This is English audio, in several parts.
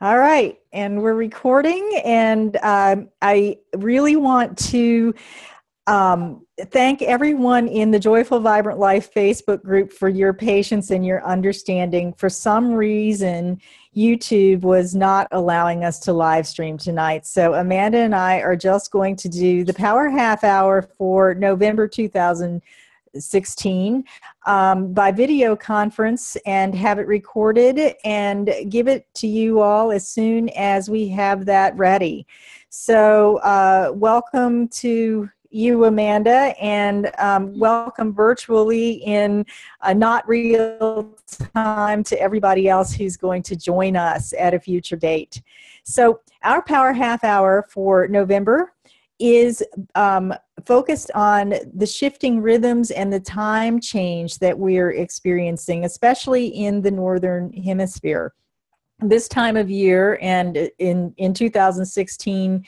All right, and we're recording, and I really want to thank everyone in the Joyful Vibrant Life Facebook group for your patience and your understanding. For some reason, YouTube was not allowing us to live stream tonight, so Amanda and I are just going to do the Power Half Hour for November 2016 by video conference and have it recorded and give it to you all as soon as we have that ready. So welcome to you, Amanda, and welcome virtually in not real time to everybody else who's going to join us at a future date. So our Power Half Hour for November is focused on the shifting rhythms and the time change that we're experiencing, especially in the Northern Hemisphere. This time of year, and in 2016,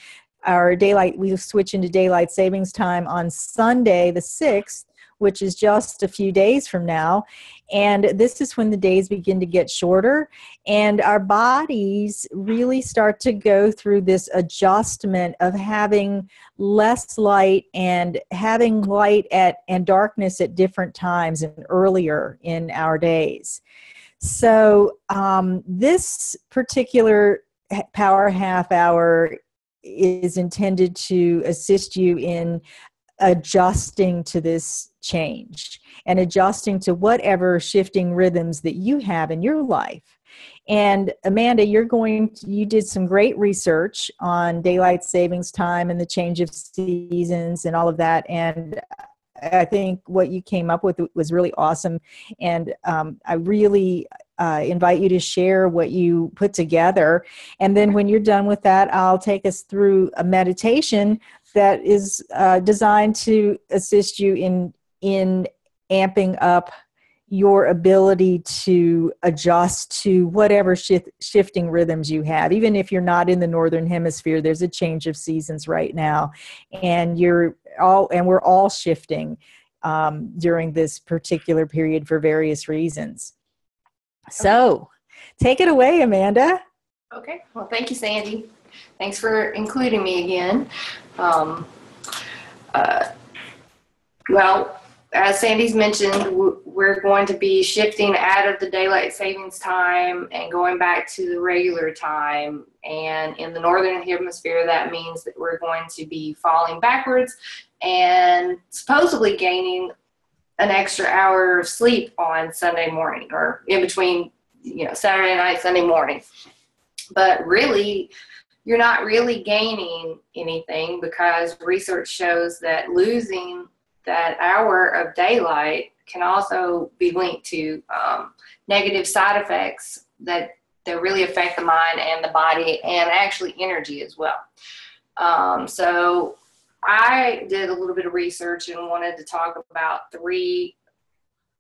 we switch into daylight savings time on Sunday the 6th, which is just a few days from now. And this is when the days begin to get shorter and our bodies really start to go through this adjustment of having less light and having light and darkness at different times and earlier in our days. So this particular Power Half Hour is intended to assist you in adjusting to this change and adjusting to whatever shifting rhythms that you have in your life. And Amanda, you did some great research on daylight savings time and the change of seasons and all of that. And I think what you came up with was really awesome. And I really invite you to share what you put together. And then when you're done with that, I'll take us through a meditation that is designed to assist you in amping up your ability to adjust to whatever shifting rhythms you have. Even if you're not in the Northern Hemisphere, there's a change of seasons right now. And we're all shifting during this particular period for various reasons. So take it away, Amanda. Okay. Well, thank you, Sandy. Thanks for including me again. Well, as Sandy's mentioned, we're going to be shifting out of the daylight savings time and going back to the regular time. And in the Northern Hemisphere, that means that we're going to be falling backwards and supposedly gaining an extra hour of sleep on Sunday morning, or in between, Saturday night, Sunday morning. But really, you're not really gaining anything, because research shows that losing that hour of daylight can also be linked to negative side effects that really affect the mind and the body, and actually energy as well. So I did a little bit of research and wanted to talk about 3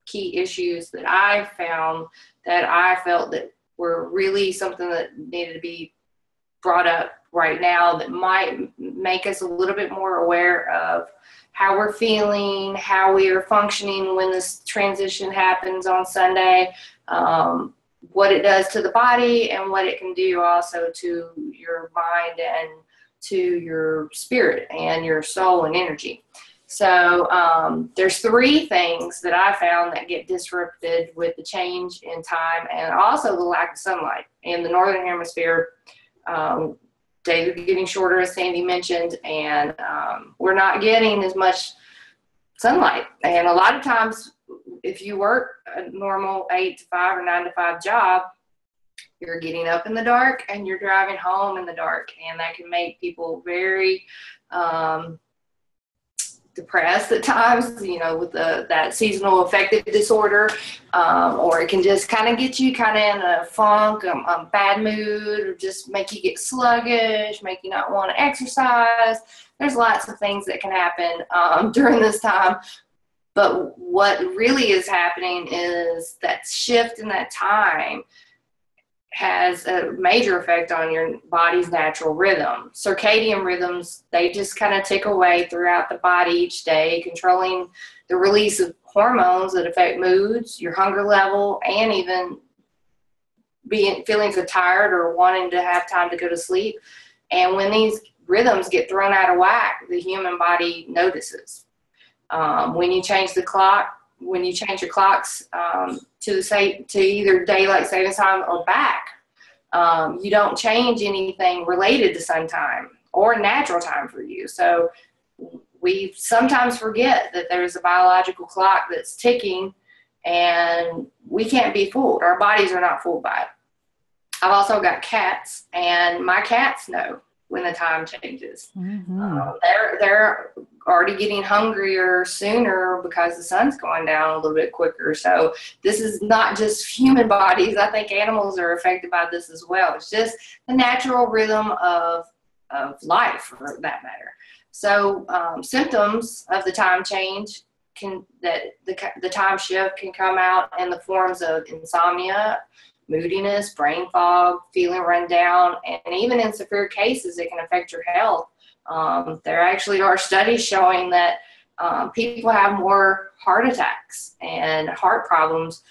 key issues that I found that I felt that were really something that needed to be brought up right now, that might make us a little bit more aware of how we're feeling, how we are functioning when this transition happens on Sunday, what it does to the body, and what it can do also to your mind and to your spirit and your soul and energy. So there's 3 things that I found that get disrupted with the change in time, and also the lack of sunlight. In the Northern Hemisphere, days are getting shorter, as Sandy mentioned, and we're not getting as much sunlight. And a lot of times, if you work a normal 8 to 5 or 9 to 5 job, you're getting up in the dark and you're driving home in the dark, and that can make people very depressed at times, with that seasonal affective disorder, or it can just kind of get you kind of in a funk, a bad mood, or just make you get sluggish, make you not want to exercise. There's lots of things that can happen during this time. But what really is happening is that shift in that time has a major effect on your body's natural rhythm. Circadian rhythms, they just kind of tick away throughout the body each day, controlling the release of hormones that affect moods, your hunger level, and even being feelings of tired or wanting to have time to go to sleep. And when these rhythms get thrown out of whack, the human body notices. When you change your clocks to either daylight savings time or back, you don't change anything related to sun time or natural time for you. So we sometimes forget that there's a biological clock that's ticking, and we can't be fooled. Our bodies are not fooled by it. I've also got cats, and my cats know when the time changes. Mm-hmm. They're already getting hungrier sooner because the sun's going down a little bit quicker. So this is not just human bodies. I think animals are affected by this as well. It's just the natural rhythm of life, for that matter. So symptoms of the time change the time shift can come out in the forms of insomnia, moodiness, brain fog, feeling run down, and even in severe cases, it can affect your health. There actually are studies showing that people have more heart attacks and heart problems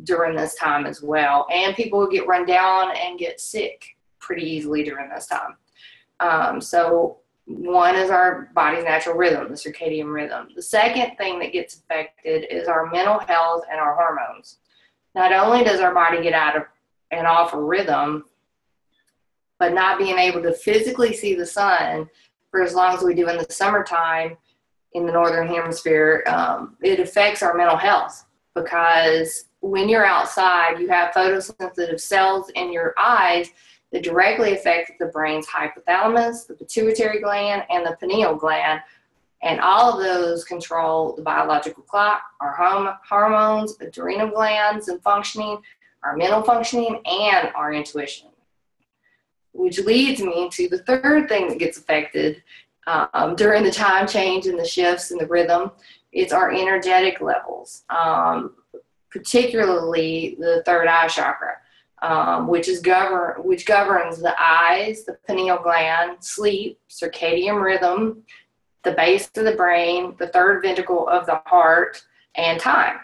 during this time as well. And people will get run down and get sick pretty easily during this time. So one is our body's natural rhythm, the circadian rhythm. The second thing that gets affected is our mental health and our hormones. Not only does our body get out of and off a rhythm, but not being able to physically see the sun for as long as we do in the summertime in the northern hemisphere, it affects our mental health, because when you're outside, you have photosensitive cells in your eyes that directly affect the brain's hypothalamus, the pituitary gland, and the pineal gland. And all of those control the biological clock, our hormones, adrenal glands and functioning, our mental functioning, and our intuition. Which leads me to the third thing that gets affected during the time change and the shifts in the rhythm. It's our energetic levels, particularly the third eye chakra, which governs the eyes, the pineal gland, sleep, circadian rhythm, the base of the brain, the third ventricle of the heart, and time.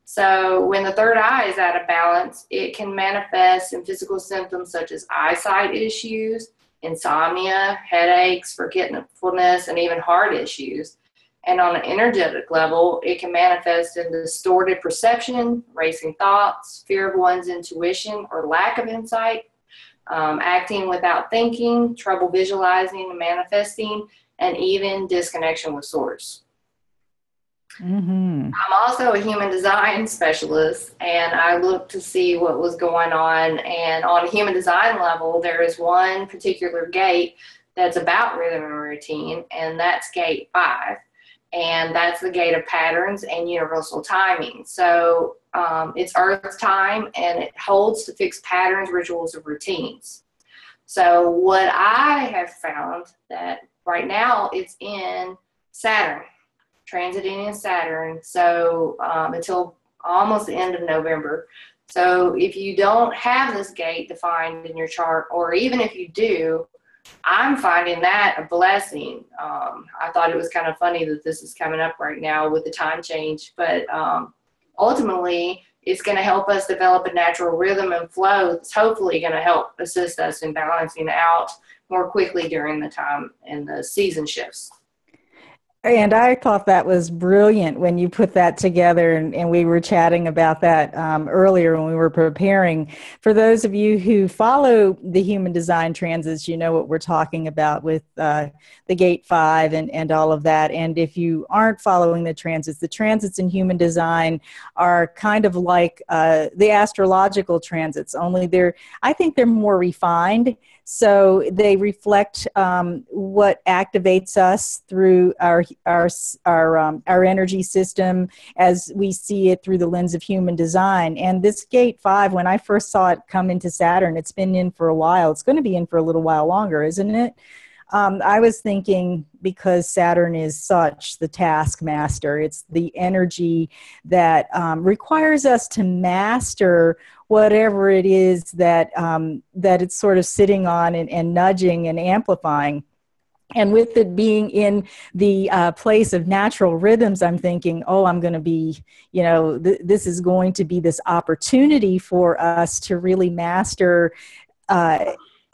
So when the third eye is out of balance, it can manifest in physical symptoms such as eyesight issues, insomnia, headaches, forgetfulness, and even heart issues. And on an energetic level, it can manifest in distorted perception, racing thoughts, fear of one's intuition or lack of insight, acting without thinking, trouble visualizing and manifesting, and even disconnection with source. Mm-hmm. I'm also a human design specialist, and I looked to see what was going on. And on a human design level, there is one particular gate that's about rhythm and routine, and that's gate 5. And that's the gate of patterns and universal timing. So it's Earth time, and it holds to fixed patterns, rituals, and routines. So what I have found that right now it's in Saturn, transiting in Saturn, so until almost the end of November. So if you don't have this gate defined in your chart, or even if you do, I'm finding that a blessing. I thought it was kind of funny that this is coming up right now with the time change, but ultimately it's going to help us develop a natural rhythm and flow that's hopefully going to help assist us in balancing out more quickly during the time and the season shifts. And I thought that was brilliant when you put that together, and we were chatting about that earlier when we were preparing. For those of you who follow the human design transits, you know what we're talking about with the gate 5 and all of that. And if you aren't following the transits in human design are kind of like the astrological transits, only I think they're more refined. So they reflect what activates us through our energy system as we see it through the lens of human design. And this gate 5, when I first saw it come into Saturn, it's been in for a while. It's going to be in for a little while longer, isn't it? I was thinking, because Saturn is such the taskmaster, it's the energy that requires us to master whatever it is that it's sort of sitting on and nudging and amplifying. And with it being in the place of natural rhythms, I'm thinking, oh, I'm going to be, this is going to be this opportunity for us to really master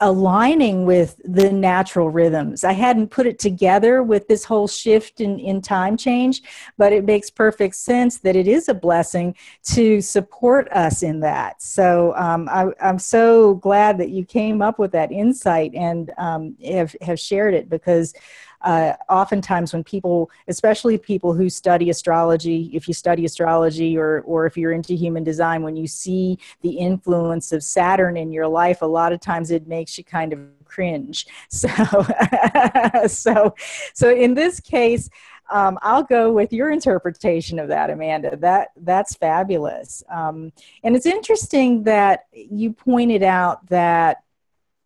aligning with the natural rhythms. I hadn't put it together with this whole shift in time change, but it makes perfect sense that it is a blessing to support us in that. So I'm so glad that you came up with that insight and have shared it, because oftentimes when people, especially people who study astrology, if you study astrology or if you're into human design, when you see the influence of Saturn in your life, a lot of times it makes you kind of cringe. So, so in this case, I'll go with your interpretation of that, Amanda. That's fabulous. And it's interesting that you pointed out that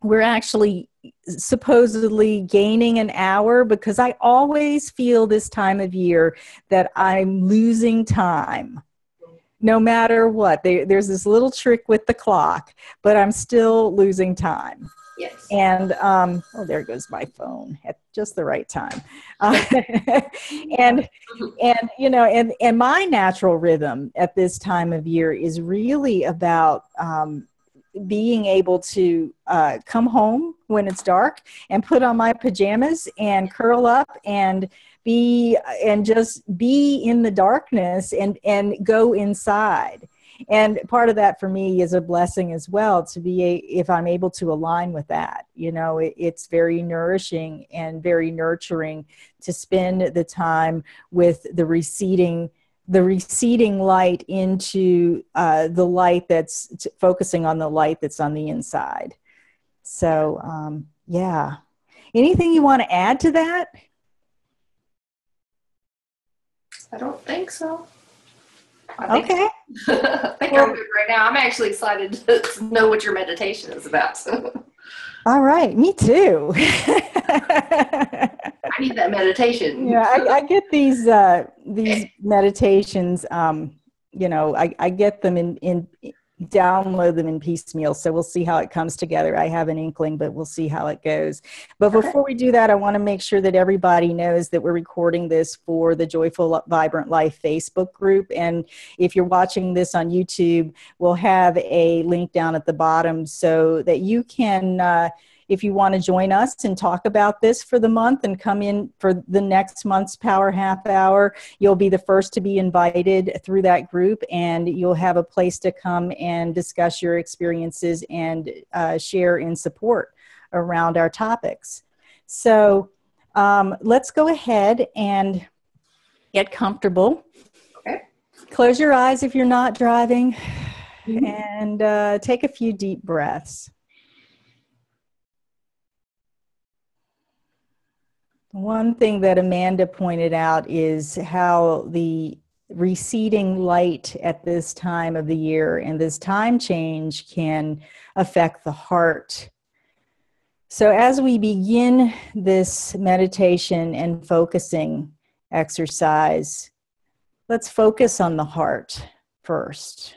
we're actually supposedly gaining an hour, because I always feel this time of year that I'm losing time. No matter what, there's this little trick with the clock, but I'm still losing time. Yes. And oh, there goes my phone at just the right time. And and my natural rhythm at this time of year is really about being able to come home when it's dark and put on my pajamas and curl up and just be in the darkness and go inside. And part of that for me is a blessing as well, to be if I'm able to align with that. It's very nourishing and very nurturing to spend the time with the receding light into the light that's focusing on the light that's on the inside. So, yeah. Anything you want to add to that? I don't think so. Okay. I think I'm good right now. I'm actually excited to know what your meditation is about. All right. Me too. I need that meditation. Yeah, I get these meditations. I get them in download them in piecemeal. So we'll see how it comes together. I have an inkling, but we'll see how it goes. But before we do that, I want to make sure that everybody knows that we're recording this for the Joyful Vibrant Life Facebook group. And if you're watching this on YouTube, we'll have a link down at the bottom so that you can, if you want to join us and talk about this for the month and come in for the next month's Power Half Hour, you'll be the first to be invited through that group, and you'll have a place to come and discuss your experiences and share in support around our topics. So let's go ahead and get comfortable. Okay. Close your eyes if you're not driving, and take a few deep breaths. One thing that Amanda pointed out is how the receding light at this time of the year and this time change can affect the heart. So as we begin this meditation and focusing exercise, let's focus on the heart first.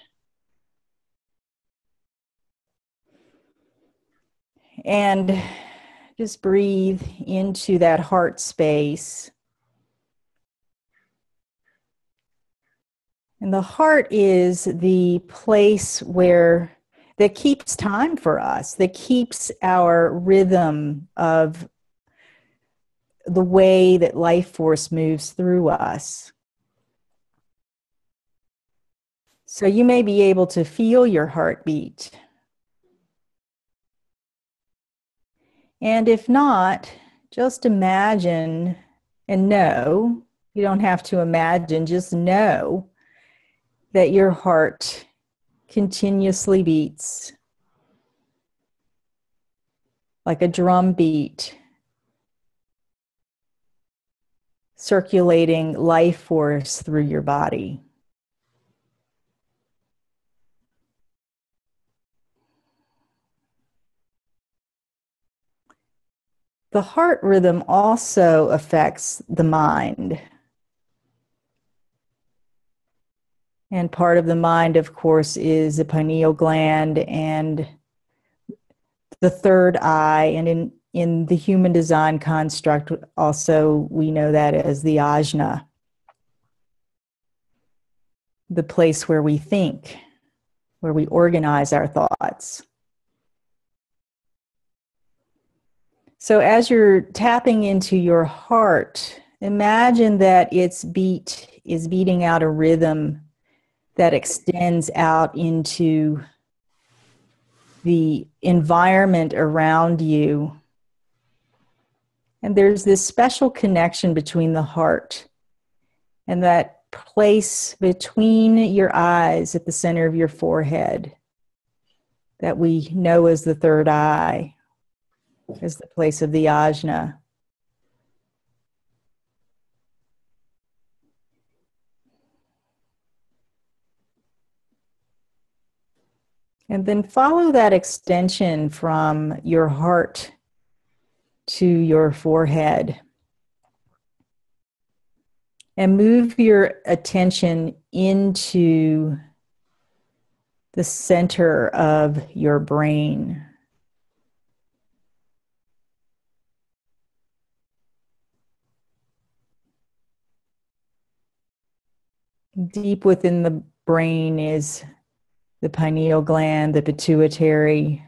And just breathe into that heart space. And the heart is the place that keeps time for us, that keeps our rhythm of the way that life force moves through us. So you may be able to feel your heartbeat. And if not, just imagine and know, you don't have to imagine, just know that your heart continuously beats like a drum beat, circulating life force through your body. The heart rhythm also affects the mind. And part of the mind, of course, is the pineal gland and the third eye. And in the human design construct, also we know that as the ajna, the place where we think, where we organize our thoughts. So as you're tapping into your heart, imagine that its beat is beating out a rhythm that extends out into the environment around you. And there's this special connection between the heart and that place between your eyes at the center of your forehead that we know as the third eye, as the place of the ajna. And then follow that extension from your heart to your forehead. And move your attention into the center of your brain. Deep within the brain is the pineal gland, the pituitary,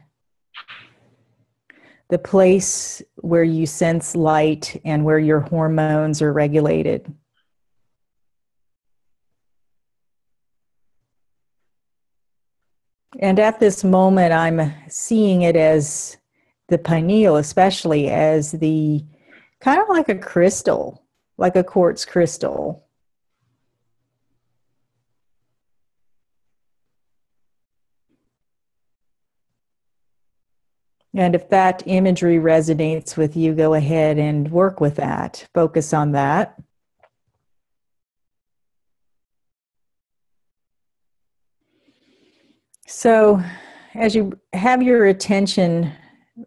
the place where you sense light and where your hormones are regulated. And at this moment, I'm seeing it as the pineal, especially as the kind of like a crystal, like a quartz crystal. And if that imagery resonates with you, go ahead and work with that. Focus on that. So as you have your attention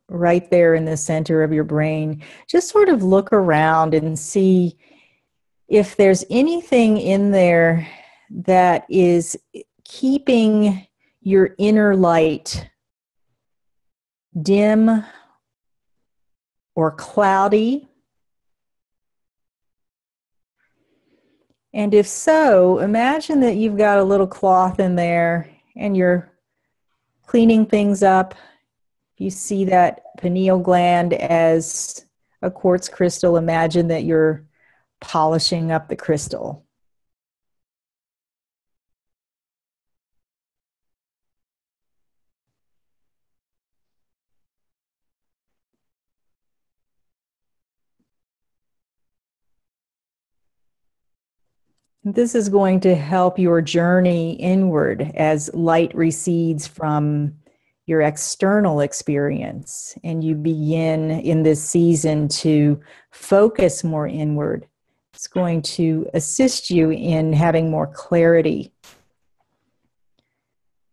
right there in the center of your brain, just sort of look around and see if there's anything in there that is keeping your inner light dim or cloudy. And if so, imagine that you've got a little cloth in there and you're cleaning things up. If you see that pineal gland as a quartz crystal, imagine that you're polishing up the crystal. This is going to help your journey inward as light recedes from your external experience and you begin in this season to focus more inward. It's going to assist you in having more clarity,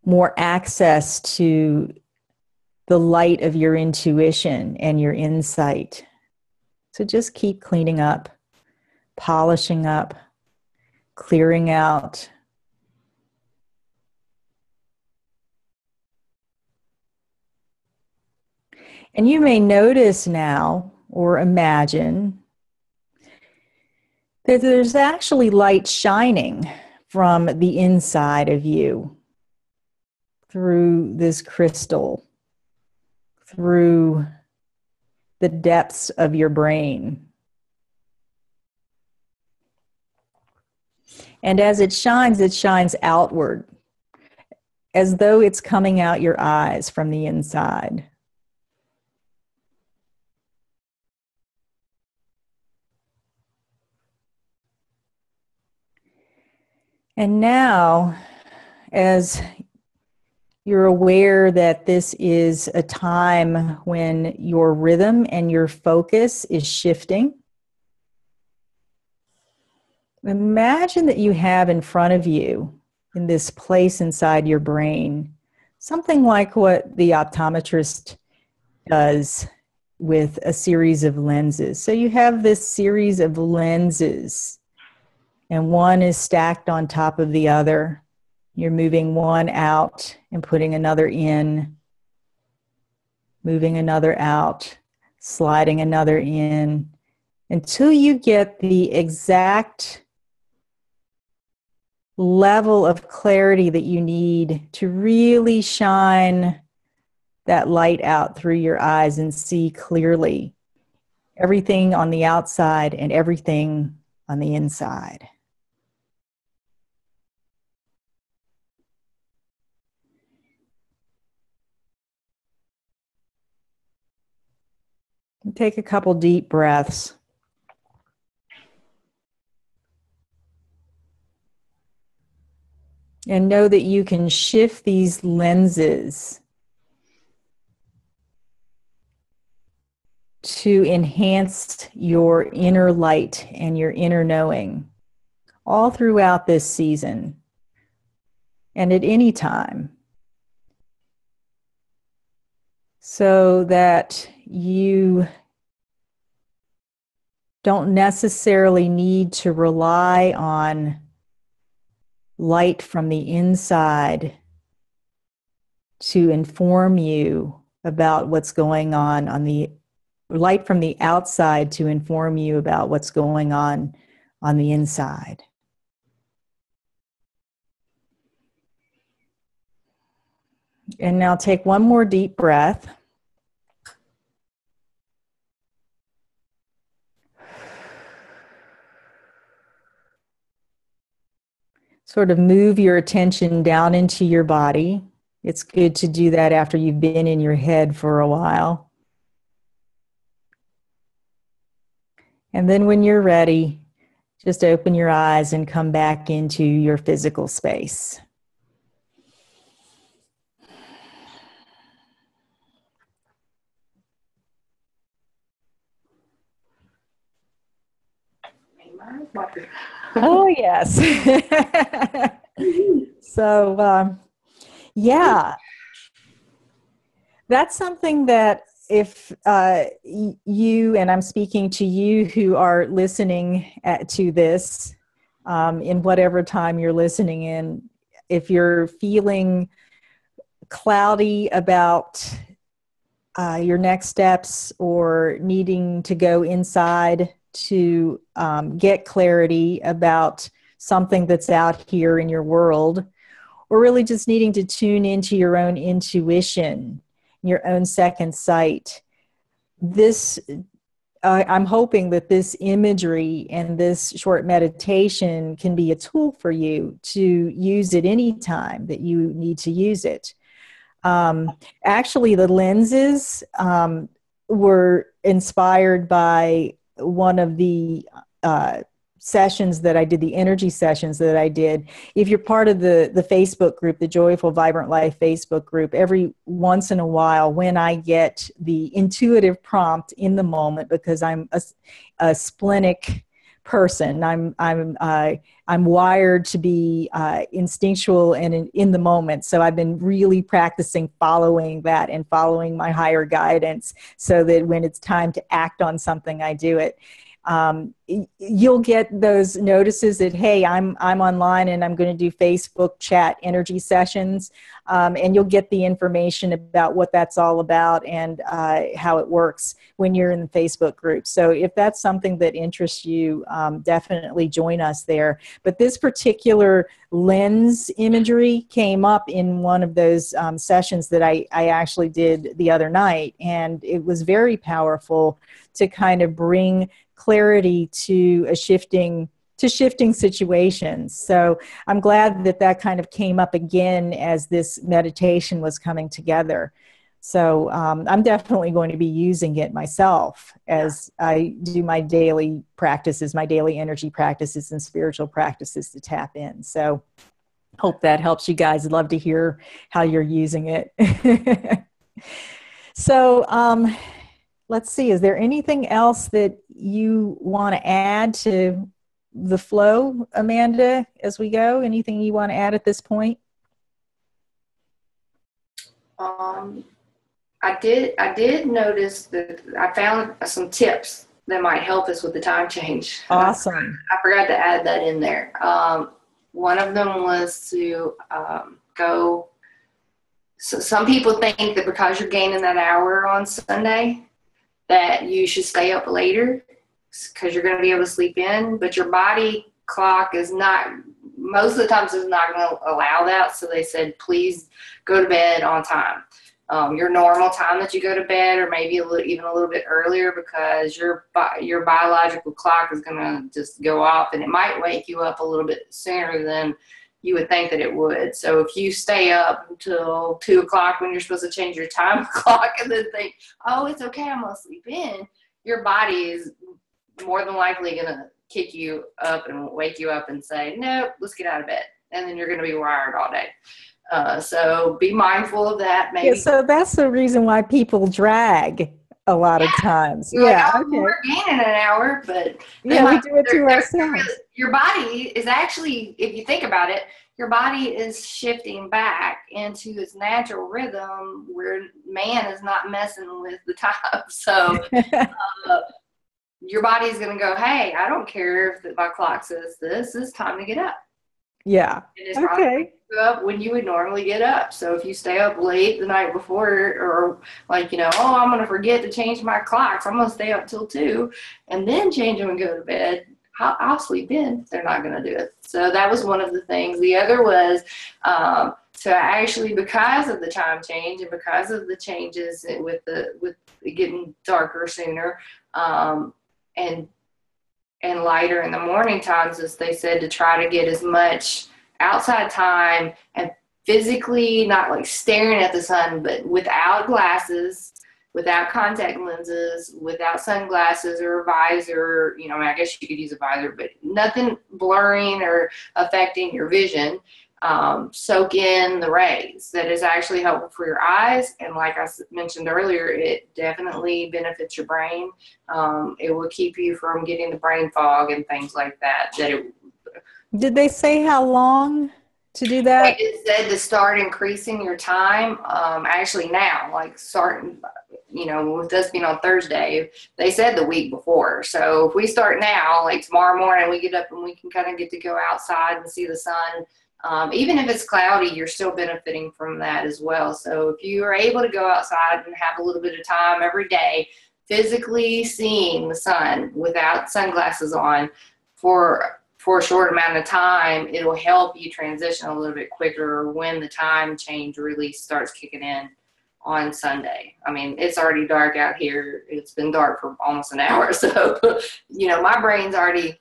more access to the light of your intuition and your insight. So just keep cleaning up, polishing up, clearing out. And you may notice now or imagine that there's actually light shining from the inside of you through this crystal, through the depths of your brain. And as it shines outward, as though it's coming out your eyes from the inside. And now, as you're aware that this is a time when your rhythm and your focus is shifting, imagine that you have in front of you, in this place inside your brain, something like what the optometrist does with a series of lenses. So you have this series of lenses, and one is stacked on top of the other. You're moving one out and putting another in, moving another out, sliding another in until you get the exact level of clarity that you need to really shine that light out through your eyes and see clearly everything on the outside and everything on the inside. And take a couple deep breaths. And know that you can shift these lenses to enhance your inner light and your inner knowing all throughout this season and at any time, so that you don't necessarily need to rely on light from the inside to inform you about what's going on the light from the outside to inform you about what's going on the inside. And now take one more deep breath. Sort of move your attention down into your body. It's good to do that after you've been in your head for a while. And then when you're ready, just open your eyes and come back into your physical space. Oh, yes. So, yeah, that's something that if you, and I'm speaking to you who are listening to this in whatever time you're listening in, if you're feeling cloudy about your next steps or needing to go inside to get clarity about something that's out here in your world, or really just needing to tune into your own intuition, your own second sight, this I'm hoping that this imagery and this short meditation can be a tool for you to use at any time that you need to use it. Actually, the lenses were inspired by one of the sessions that I did, the energy sessions that I did. If you're part of the Facebook group, the Joyful Vibrant Life Facebook group, every once in a while when I get the intuitive prompt in the moment, because I'm a splenic person, I'm wired to be instinctual and in the moment. So I've been really practicing following that and following my higher guidance so that when it's time to act on something, I do it. You'll get those notices that, hey, I'm online and I'm going to do Facebook chat energy sessions. And you'll get the information about what that's all about and how it works when you're in the Facebook group. So if that's something that interests you, definitely join us there. But this particular lens imagery came up in one of those sessions that I actually did the other night. And it was very powerful to kind of bring clarity to shifting situations. So I'm glad that that kind of came up again as this meditation was coming together. So I'm definitely going to be using it myself as I do my daily practices, my daily energy practices and spiritual practices to tap in. So hope that helps you guys. I'd love to hear how you're using it. So let's see, is there anything else that you want to add to the flow, Amanda, as we go? Anything you want to add at this point? I did notice that I found some tips that might help us with the time change. Awesome. I forgot to add that in there. One of them was to go. So some people think that because you're gaining that hour on Sunday, that you should stay up later because you're going to be able to sleep in, but your body clock is not, most of the times is not going to allow that. So they said, please go to bed on time. Your normal time that you go to bed, or maybe even a little bit earlier, because your biological clock is going to just go off, and it might wake you up a little bit sooner than you would think that it would. So if you stay up until 2 o'clock when you're supposed to change your time clock and then think, oh, it's okay, I'm going to sleep in, your body is more than likely going to kick you up and wake you up and say, nope, let's get out of bed. And then you're going to be wired all day. So be mindful of that. Maybe. Yeah, so that's the reason why people drag a lot of times. You're Yeah. like, oh, Okay. we're gaining an hour, but Yeah, we do it to ourselves. Your body is actually, if you think about it, your body is shifting back into its natural rhythm where man is not messing with the time. So your body's going to go, hey, I don't care if my clock says this. It's time to get up. Yeah. And it's probably up when you would normally get up. So if you stay up late the night before, or like, oh, I'm going to forget to change my clocks, I'm going to stay up till 2 and then change them and go to bed, I'll sleep in. They're not going to do it. So that was one of the things. The other was to actually, because of the time change and because of the changes with getting darker sooner and lighter in the morning times, as they said, to try to get as much outside time and physically, not like staring at the sun, but without glasses, without contact lenses, without sunglasses or a visor. I guess you could use a visor, but nothing blurring or affecting your vision. Soak in the rays. That is actually helpful for your eyes. And like I mentioned earlier, it definitely benefits your brain. It will keep you from getting the brain fog and things like that. Did they say how long to do that? They said to start increasing your time. Actually now, like starting, with us being on Thursday, they said the week before. So if we start now, like tomorrow morning, we get up and we can kind of get to go outside and see the sun. Even if it's cloudy, you're still benefiting from that as well. So if you are able to go outside and have a little bit of time every day, physically seeing the sun without sunglasses on for a short amount of time, it'll help you transition a little bit quicker when the time change really starts kicking in on Sunday. I mean, it's already dark out here. It's been dark for almost an hour. So, my brain's already,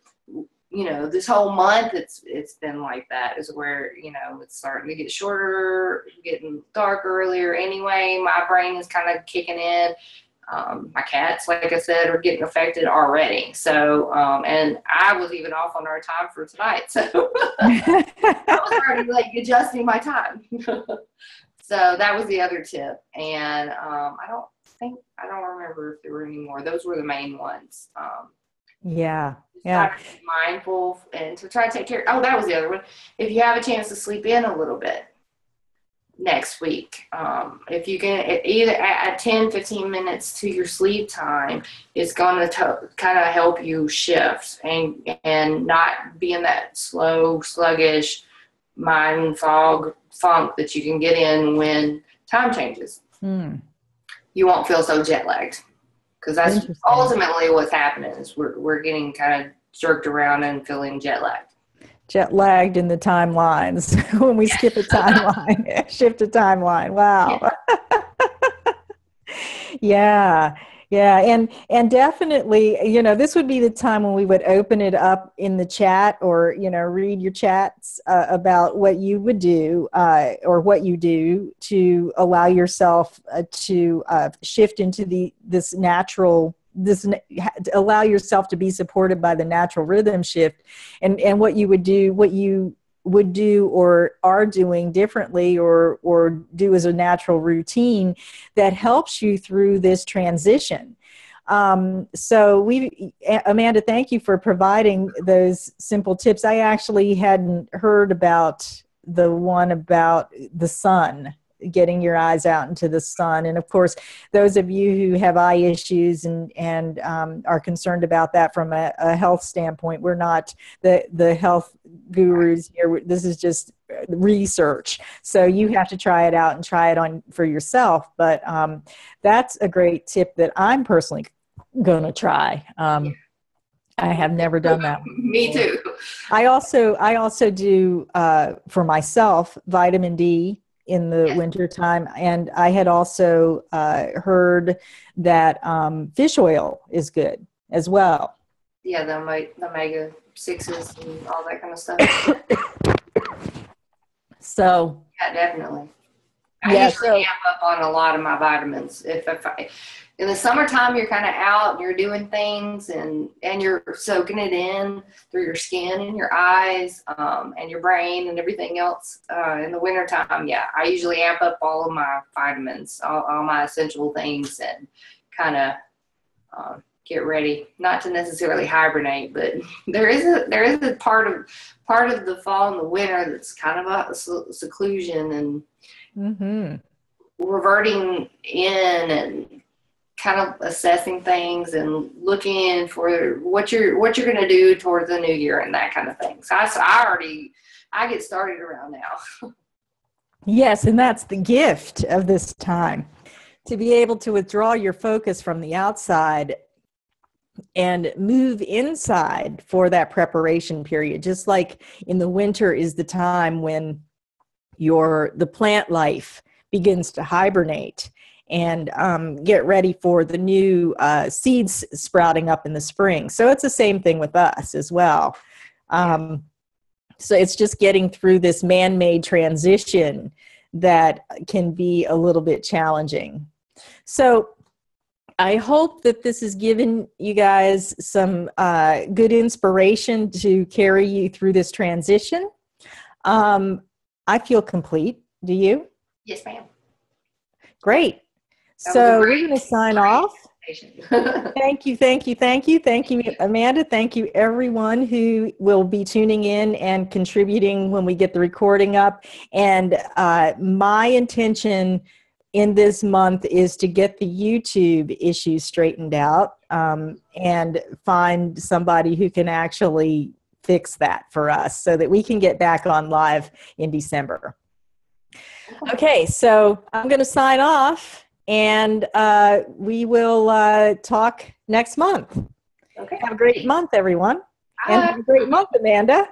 this whole month, it's been like that, is where, it's starting to get shorter, getting dark earlier anyway. My brain is kind of kicking in. My cats, like I said, are getting affected already. So, and I was even off on our time for tonight. So I was already like adjusting my time. So that was the other tip. And I don't remember if there were any more. Those were the main ones. Yeah. Try to be mindful and to try to take care. Oh, that was the other one. If you have a chance to sleep in a little bit next week, if you can either add 10-15 minutes to your sleep time, it's going to kind of help you shift and not be in that slow, sluggish mind funk that you can get in when time changes. You won't feel so jet lagged, because that's ultimately what's happening, is we're getting kind of jerked around and feeling jet lagged in the timelines when we skip a timeline, shift a timeline. Wow. Yeah. And definitely, this would be the time when we would open it up in the chat, or, read your chats about what you would do or what you do to allow yourself to shift into allow yourself to be supported by the natural rhythm shift, and what you would do or are doing differently or do as a natural routine that helps you through this transition. So Amanda, thank you for providing those simple tips. I actually hadn't heard about the one about the sun, getting your eyes out into the sun. And of course, those of you who have eye issues and are concerned about that from a health standpoint, we're not the health gurus here. This is just research. So you have to try it out and try it on for yourself. But that's a great tip that I'm personally going to try. Yeah. I have never done that. Me too. I also do for myself vitamin D in the winter time, and I had also heard that fish oil is good as well. Yeah, the omega 6s and all that kind of stuff. So yeah, definitely. I usually amp up on a lot of my vitamins. If in the summertime you're kind of out and you're doing things and you're soaking it in through your skin and your eyes and your brain and everything else. In the wintertime, I usually amp up all of my vitamins, all my essential things, and kind of get ready. Not to necessarily hibernate, but there is a part of the fall and the winter that's kind of a seclusion and reverting in and kind of assessing things and looking for what you're going to do towards the new year and that kind of thing. So I get started around now. Yes, and that's the gift of this time, to be able to withdraw your focus from the outside and move inside for that preparation period. Just like in the winter is the time when the plant life begins to hibernate and get ready for the new seeds sprouting up in the spring. So it's the same thing with us as well. So it's just getting through this man-made transition that can be a little bit challenging. So I hope that this has given you guys some good inspiration to carry you through this transition. I feel complete. Do you? Yes, ma'am. Great. So we're going to sign off. Thank you, Amanda. Thank you, everyone who will be tuning in and contributing when we get the recording up. And my intention in this month is to get the YouTube issues straightened out and find somebody who can actually fix that for us so that we can get back on live in December. Okay, so I'm going to sign off, and we will talk next month. Okay. Have a great month, everyone. Bye. And have a great month, Amanda.